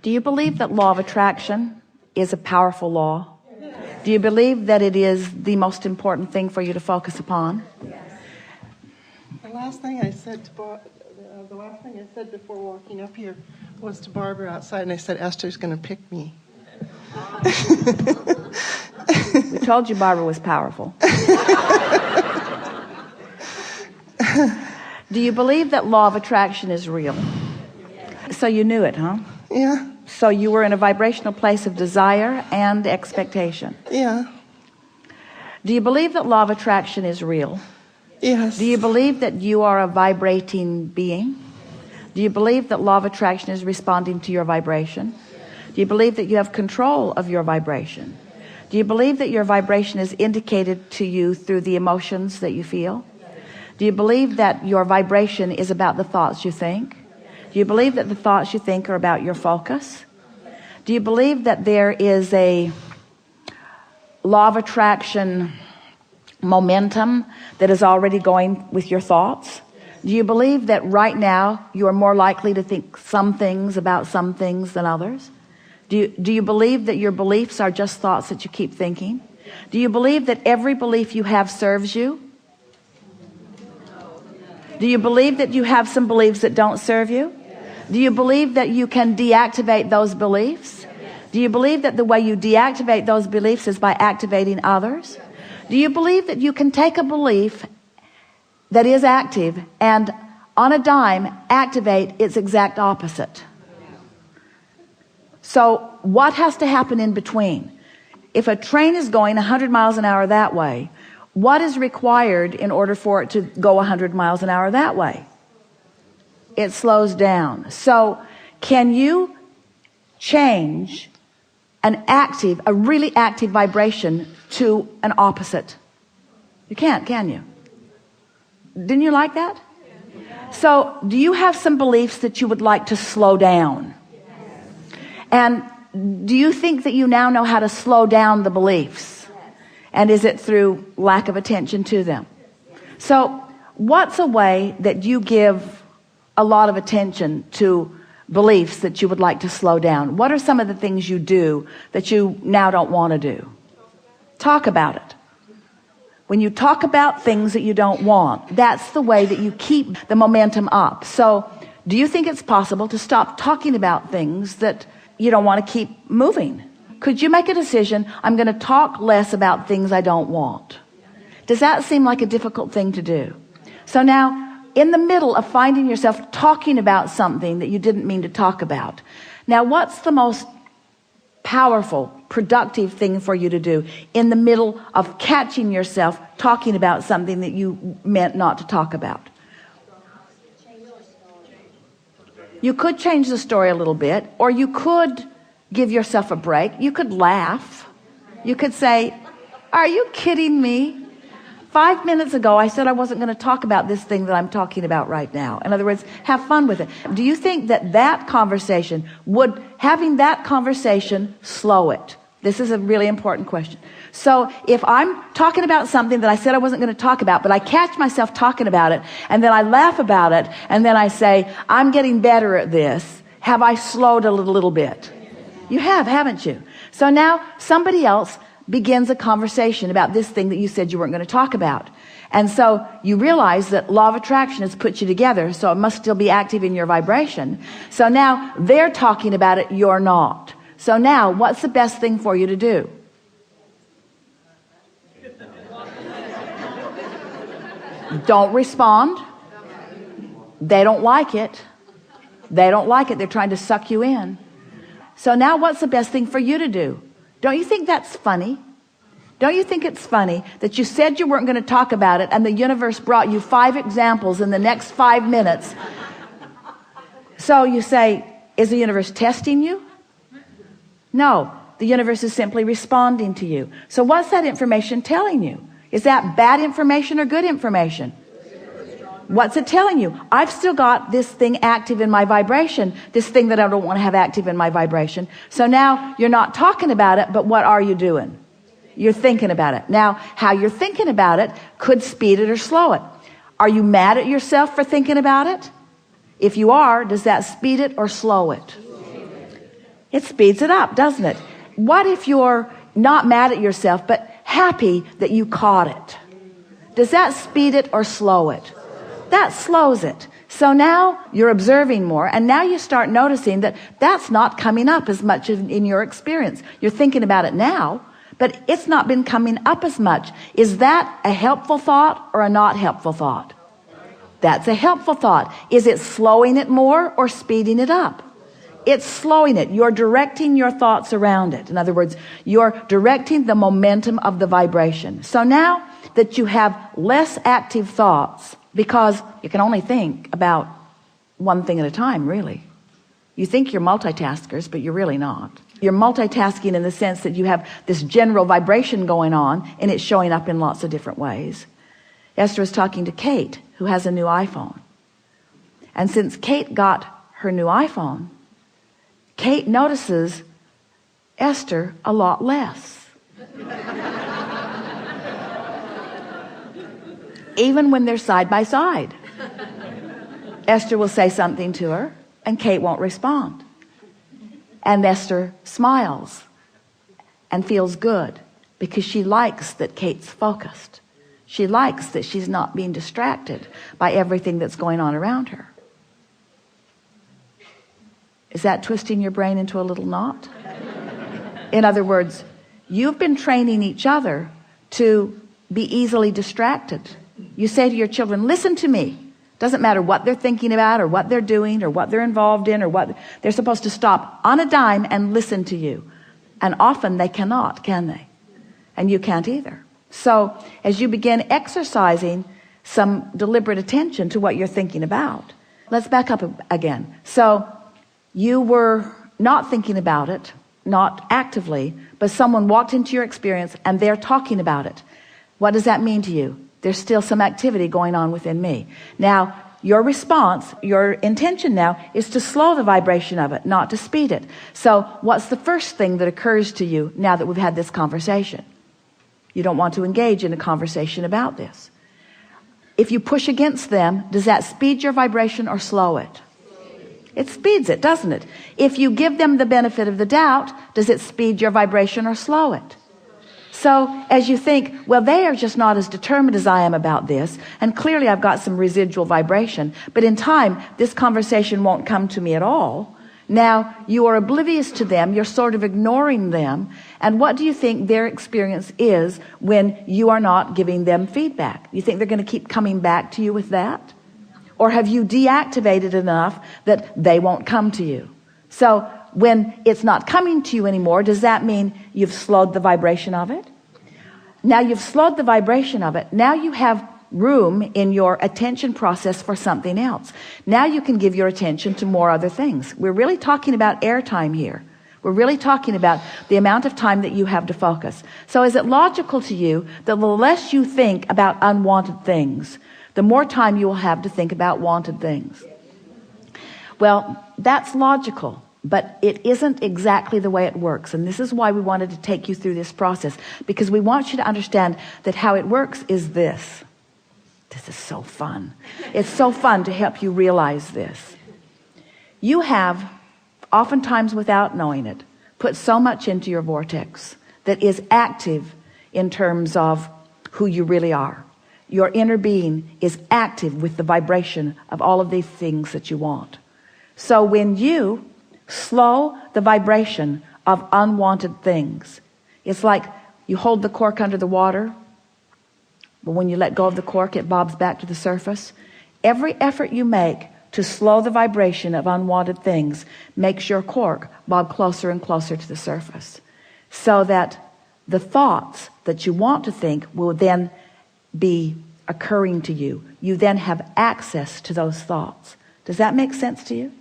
Do you believe that law of attraction is a powerful law? Do you believe that it is the most important thing for you to focus upon? The last thing I said before walking up here was to Barbara outside, and I said, Esther's going to pick me. We told you Barbara was powerful. Do you believe that law of attraction is real? So you knew it, huh? Yeah. So you were in a vibrational place of desire and expectation. Yeah. Do you believe that law of attraction is real? Yes. Do you believe that you are a vibrating being? Do you believe that law of attraction is responding to your vibration? Do you believe that you have control of your vibration? Do you believe that your vibration is indicated to you through the emotions that you feel? Do you believe that your vibration is about the thoughts you think? Do you believe that the thoughts you think are about your focus? Do you believe that there is a law of attraction momentum that is already going with your thoughts? Do you believe that right now you are more likely to think some things about some things than others? Do you believe that your beliefs are just thoughts that you keep thinking? Do you believe that every belief you have serves you? Do you believe that you have some beliefs that don't serve you? Do you believe that you can deactivate those beliefs? Do you believe that the way you deactivate those beliefs is by activating others? Do you believe that you can take a belief that is active and on a dime activate its exact opposite? So what has to happen in between? If a train is going 100 miles an hour that way, what is required in order for it to go 100 miles an hour that way? It slows down. So can you change a really active vibration to an opposite? You can't, can you? Didn't you like that? So do you have some beliefs that you would like to slow down? And do you think that you now know how to slow down the beliefs? And is it through lack of attention to them? So what's a way that you give a lot of attention to beliefs that you would like to slow down? What are some of the things you do that you now don't want to do? Talk about it. When you talk about things that you don't want, that's the way that you keep the momentum up. So do you think it's possible to stop talking about things that you don't want to keep moving? Could you make a decision? I'm going to talk less about things I don't want. Does that seem like a difficult thing to do? So now, in the middle of finding yourself talking about something that you didn't mean to talk about, now what's the most powerful, productive thing for you to do in the middle of catching yourself talking about something that you meant not to talk about? You could change the story a little bit, or you could give yourself a break. You could laugh. You could say, are you kidding me? 5 minutes ago, I said I wasn't going to talk about this thing that I'm talking about right now. In other words, have fun with it. Do you think that conversation having that conversation slow it? This is a really important question. So if I'm talking about something that I said I wasn't going to talk about, but I catch myself talking about it, and then I laugh about it, and then I say, I'm getting better at this, have I slowed a little bit? You have, haven't you? So now somebody else begins a conversation about this thing that you said you weren't going to talk about. And so you realize that law of attraction has put you together, so it must still be active in your vibration. So now they're talking about it, you're not. So now what's the best thing for you to do? Don't respond. They don't like it. They don't like it. They're trying to suck you in. So now what's the best thing for you to do? Don't you think that's funny? Don't you think it's funny that you said you weren't going to talk about it, and the universe brought you 5 examples in the next 5 minutes? So you say, is the universe testing you? No, the universe is simply responding to you. So what's that information telling you? Is that bad information or good information? What's it telling you? I've still got this thing active in my vibration, this thing that I don't want to have active in my vibration. So now you're not talking about it, but what are you doing? You're thinking about it. Now, how you're thinking about it could speed it or slow it. Are you mad at yourself for thinking about it? If you are, does that speed it or slow it? It speeds it up, doesn't it? What if you're not mad at yourself, but happy that you caught it? Does that speed it or slow it? That slows it. So now you're observing more, and now you start noticing that that's not coming up as much in your experience. You're thinking about it now, but it's not been coming up as much. Is that a helpful thought or a not helpful thought? That's a helpful thought. Is it slowing it more or speeding it up? It's slowing it. You're directing your thoughts around it. In other words, you're directing the momentum of the vibration. So now that you have less active thoughts, because you can only think about one thing at a time, really. You think you're multitaskers, but you're really not. You're multitasking in the sense that you have this general vibration going on, and it's showing up in lots of different ways. Esther was talking to Kate, who has a new iPhone. And since Kate got her new iPhone, Kate notices Esther a lot less. Even when they're side by side. Esther will say something to her, and Kate won't respond. And Esther smiles and feels good because she likes that Kate's focused. She likes that she's not being distracted by everything that's going on around her. Is that twisting your brain into a little knot? In other words, you've been training each other to be easily distracted. You say to your children, listen to me. Doesn't matter what they're thinking about or what they're doing or what they're involved in or what they're supposed to stop on a dime and listen to you. And often they cannot, can they? And you can't either. So as you begin exercising some deliberate attention to what you're thinking about, let's back up again. So you were not thinking about it, not actively, but someone walked into your experience and they're talking about it. What does that mean to you? There's still some activity going on within me. Now, your response, your intention now is to slow the vibration of it, not to speed it. So what's the first thing that occurs to you now that we've had this conversation? You don't want to engage in a conversation about this. If you push against them, does that speed your vibration or slow it? It speeds it, doesn't it? If you give them the benefit of the doubt, does it speed your vibration or slow it? So as you think, well, they are just not as determined as I am about this, and clearly I've got some residual vibration, but in time, this conversation won't come to me at all. Now, you are oblivious to them, you're sort of ignoring them, and what do you think their experience is when you are not giving them feedback? You think they're going to keep coming back to you with that? Or have you deactivated enough that they won't come to you? So when it's not coming to you anymore, does that mean you've slowed the vibration of it? Now you've slowed the vibration of it. Now you have room in your attention process for something else. Now you can give your attention to more other things. We're really talking about airtime here. We're really talking about the amount of time that you have to focus. So is it logical to you that the less you think about unwanted things, the more time you will have to think about wanted things? Well, that's logical. But it isn't exactly the way it works. And this is why we wanted to take you through this process, because we want you to understand that how it works is this. This is so fun. It's so fun to help you realize this. You have, oftentimes without knowing it, put so much into your vortex that is active in terms of who you really are. Your inner being is active with the vibration of all of these things that you want. So when you slow the vibration of unwanted things, it's like you hold the cork under the water, but when you let go of the cork, it bobs back to the surface. Every effort you make to slow the vibration of unwanted things makes your cork bob closer and closer to the surface, so that the thoughts that you want to think will then be occurring to you. You then have access to those thoughts. Does that make sense to you?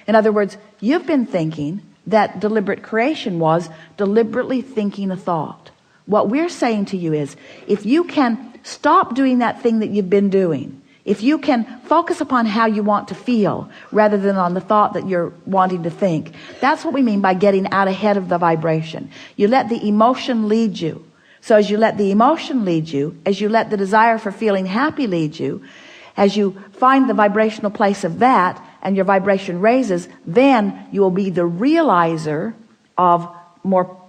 In other words, you've been thinking that deliberate creation was deliberately thinking a thought. What we're saying to you is, if you can stop doing that thing that you've been doing, if you can focus upon how you want to feel rather than on the thought that you're wanting to think, that's what we mean by getting out ahead of the vibration. You let the emotion lead you. So as you let the emotion lead you, as you let the desire for feeling happy lead you, as you find the vibrational place of that, and your vibration raises, then you will be the realizer of more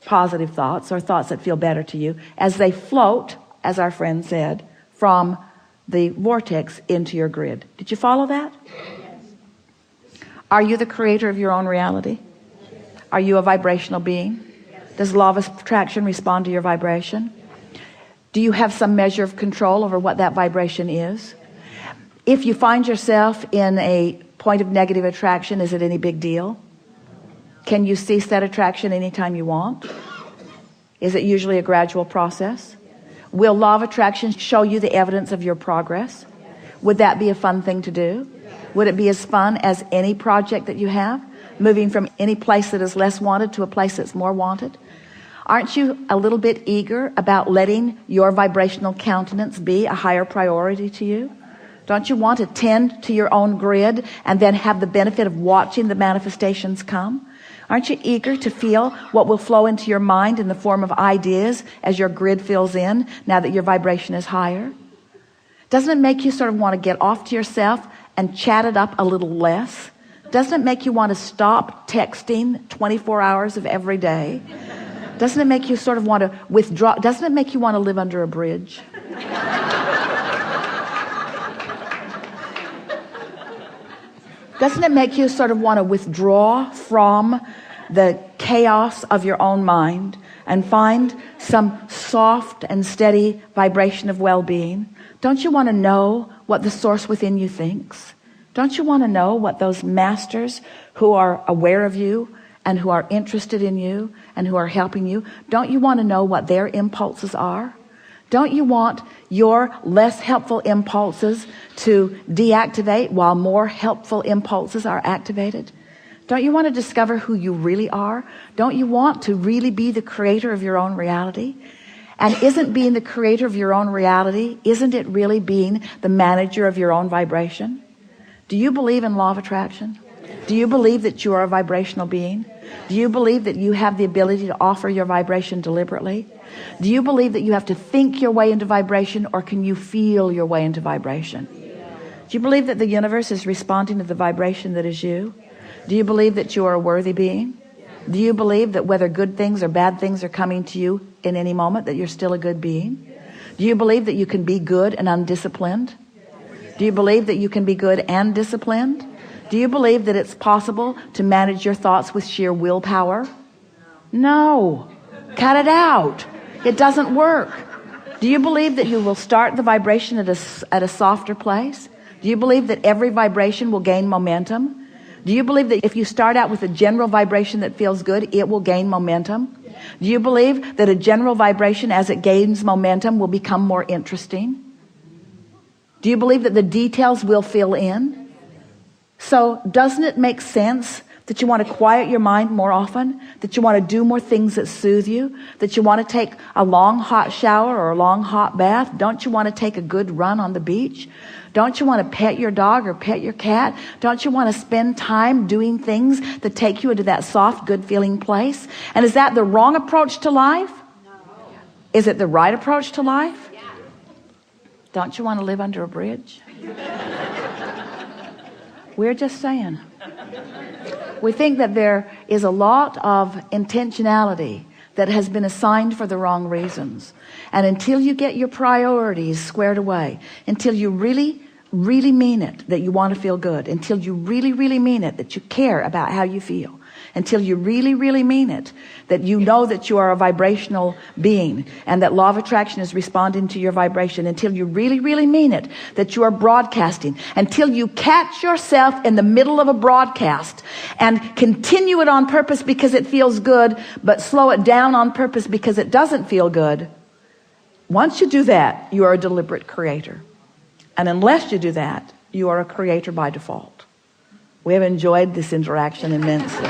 positive thoughts, or thoughts that feel better to you, as they float, as our friend said, from the vortex into your grid. Did you follow that? Yes. Are you the creator of your own reality? Are you a vibrational being? Does law of attraction respond to your vibration? Do you have some measure of control over what that vibration is? If you find yourself in a point of negative attraction, is it any big deal? Can you cease that attraction anytime you want? Is it usually a gradual process? Will law of attraction show you the evidence of your progress? Would that be a fun thing to do? Would it be as fun as any project that you have? Moving from any place that is less wanted to a place that's more wanted? Aren't you a little bit eager about letting your vibrational countenance be a higher priority to you? Don't you want to tend to your own grid and then have the benefit of watching the manifestations come? Aren't you eager to feel what will flow into your mind in the form of ideas as your grid fills in now that your vibration is higher? Doesn't it make you sort of want to get off to yourself and chat it up a little less? Doesn't it make you want to stop texting 24 hours of every day? Doesn't it make you sort of want to withdraw? Doesn't it make you want to live under a bridge? Doesn't it make you sort of want to withdraw from the chaos of your own mind and find some soft and steady vibration of well-being? Don't you want to know what the source within you thinks? Don't you want to know what those masters who are aware of you and who are interested in you and who are helping you, don't you want to know what their impulses are? Don't you want your less helpful impulses to deactivate while more helpful impulses are activated? Don't you want to discover who you really are? Don't you want to really be the creator of your own reality? And isn't being the creator of your own reality, isn't it really being the manager of your own vibration? Do you believe in law of attraction? Do you believe that you are a vibrational being? Do you believe that you have the ability to offer your vibration deliberately? Do you believe that you have to think your way into vibration, or can you feel your way into vibration? Do you believe that the universe is responding to the vibration that is you? Do you believe that you are a worthy being? Do you believe that whether good things or bad things are coming to you in any moment, that you're still a good being? Do you believe that you can be good and undisciplined? Do you believe that you can be good and disciplined? Do you believe that it's possible to manage your thoughts with sheer willpower? No. Cut it out. It doesn't work. Do you believe that you will start the vibration at a softer place? Do you believe that every vibration will gain momentum? Do you believe that if you start out with a general vibration that feels good, it will gain momentum? Do you believe that a general vibration, as it gains momentum, will become more interesting? Do you believe that the details will fill in? So doesn't it make sense that you want to quiet your mind more often, that you want to do more things that soothe you, that you want to take a long hot shower or a long hot bath? Don't you want to take a good run on the beach? Don't you want to pet your dog or pet your cat? Don't you want to spend time doing things that take you into that soft, good feeling place? And is that the wrong approach to life? No. Is it the right approach to life? Yeah. Don't you want to live under a bridge? We're just saying. We think that there is a lot of intentionality that has been assigned for the wrong reasons. And until you get your priorities squared away, until you really, really mean it that you want to feel good, until you really, really mean it that you care about how you feel, until you really, really mean it that you know that you are a vibrational being and that law of attraction is responding to your vibration, until you really, really mean it that you are broadcasting, until you catch yourself in the middle of a broadcast and continue it on purpose because it feels good, but slow it down on purpose because it doesn't feel good. Once you do that, you are a deliberate creator. And unless you do that, you are a creator by default. We have enjoyed this interaction immensely.